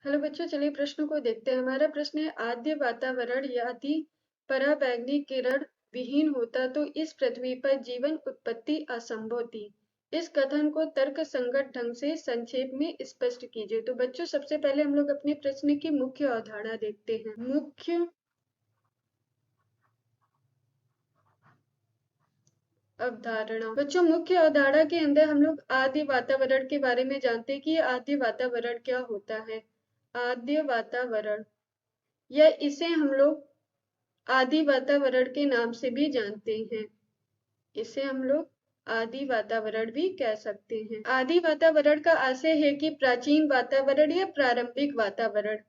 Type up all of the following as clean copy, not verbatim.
Hello बच्चों, चलिए प्रश्नों को देखते हैं। हमारा प्रश्न है, आद्य वातावरण यदि पराबैंगनी किरण विहीन होता तो इस पृथ्वी पर जीवन उत्पत्ति असंभव थी। इस कथन को तर्क संगत ढंग से संक्षेप में स्पष्ट कीजिए। तो बच्चों, सबसे पहले हम लोग अपने प्रश्न की मुख्य अवधारणा देखते हैं। मुख्य अवधारणा। बच्चों, मुख्य अवधारणा के अंदर हम लोग आद्य वातावरण के बारे में जानते हैं कि आद्य वातावरण क्या होता है। आद्य वातावरण, या इसे हम लोग आदि वातावरण के नाम से भी जानते हैं। इसे हम लोग आदि वातावरण भी कह सकते हैं। आदि वातावरण का आशय है कि प्राचीन वातावरण या प्रारंभिक वातावरण।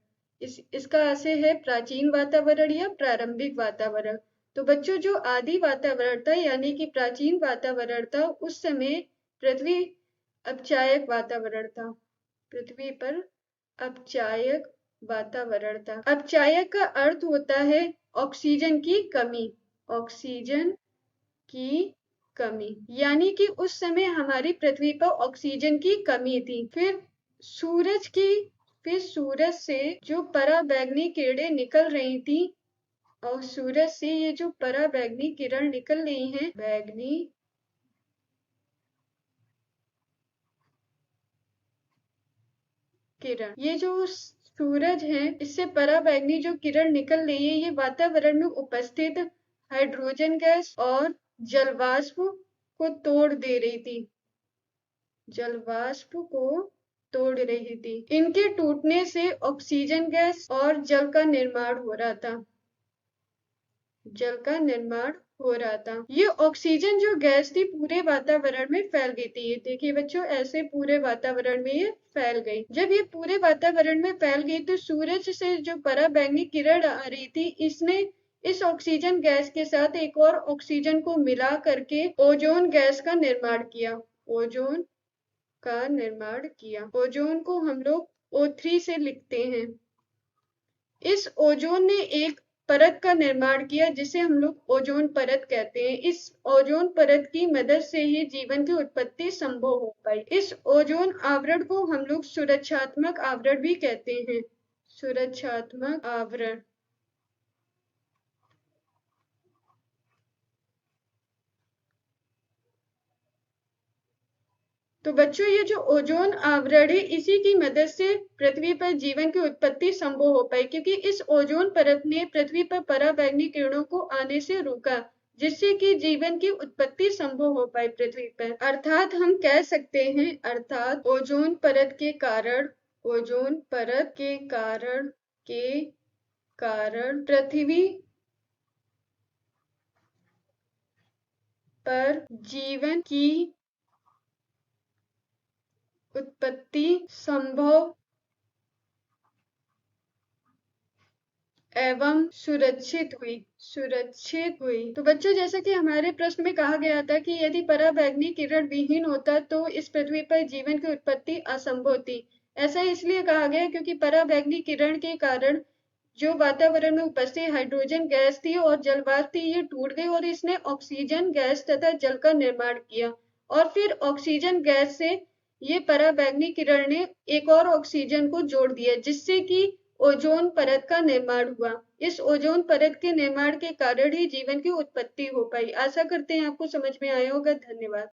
इसका आशय है प्राचीन वातावरण या प्रारंभिक वातावरण। तो बच्चों, जो आदि वातावरण था यानी कि प्राचीन वातावरण था, उस समय पृथ्वी अपचायक वातावरण था। पृथ्वी पर अपचायक वातावरण था। अपचायक का अर्थ होता है ऑक्सीजन की कमी। ऑक्सीजन की कमी, यानी कि उस समय हमारी पृथ्वी पर ऑक्सीजन की कमी थी। फिर सूरज से जो पराबैंगनी किरणें निकल रही थी, और सूरज से ये जो पराबैंगनी किरण निकल रही हैं, बैगनी किरण, ये जो सूरज है, इससे पराबैंगनी जो किरण निकल रही है, ये वातावरण में उपस्थित हाइड्रोजन गैस और जलवाष्प को तोड़ दे रही थी। जलवाष्प को तोड़ रही थी। इनके टूटने से ऑक्सीजन गैस और जल का निर्माण हो रहा था। जल का निर्माण हो रहा था। ये ऑक्सीजन जो गैस थी पूरे वातावरण में फैल गई थी। ये देखिए बच्चों, ऐसे पूरे वातावरण में ये फैल गई। जब ये पूरे वातावरण में फैल गई तो सूरज से जो पराबैंगनी किरण आ रही थी, इसने इस ऑक्सीजन गैस के साथ एक और ऑक्सीजन को मिला करके ओजोन गैस का निर्माण किया। ओजोन का निर्माण किया। ओजोन को हम लोग O3 से लिखते हैं। इस ओजोन ने एक परत का निर्माण किया जिसे हम लोग ओजोन परत कहते हैं। इस ओजोन परत की मदद से ही जीवन की उत्पत्ति संभव हो पाई। इस ओजोन आवरण को हम लोग सुरक्षात्मक आवरण भी कहते हैं। सुरक्षात्मक आवरण। तो बच्चों, ये जो ओजोन आवरण है, इसी की मदद से पृथ्वी पर जीवन की उत्पत्ति संभव हो पाई, क्योंकि इस ओजोन परत ने पृथ्वी पर पराबैंगनी किरणों को आने से रोका, जिससे कि जीवन की उत्पत्ति संभव हो पाई पृथ्वी पर। अर्थात हम कह सकते हैं, अर्थात ओजोन परत के कारण पृथ्वी पर जीवन की उत्पत्ति संभव एवं सुरक्षित हुई। तो बच्चों, जैसा कि हमारे प्रश्न में कहा गया था कि यदि पराबैंगनी किरण विहीन होता तो इस पृथ्वी पर जीवन की उत्पत्ति असंभव थी। ऐसा इसलिए कहा गया क्योंकि पराबैंगनी किरण के कारण जो वातावरण में उपस्थित हाइड्रोजन गैस थी और जलवाष्प थी, ये टूट गई और इसने ऑक्सीजन गैस तथा जल का निर्माण किया। और फिर ऑक्सीजन गैस से ये पराबैंगनी किरण ने एक और ऑक्सीजन को जोड़ दिया, जिससे कि ओजोन परत का निर्माण हुआ। इस ओजोन परत के निर्माण के कारण ही जीवन की उत्पत्ति हो पाई। आशा करते हैं आपको समझ में आया होगा। धन्यवाद।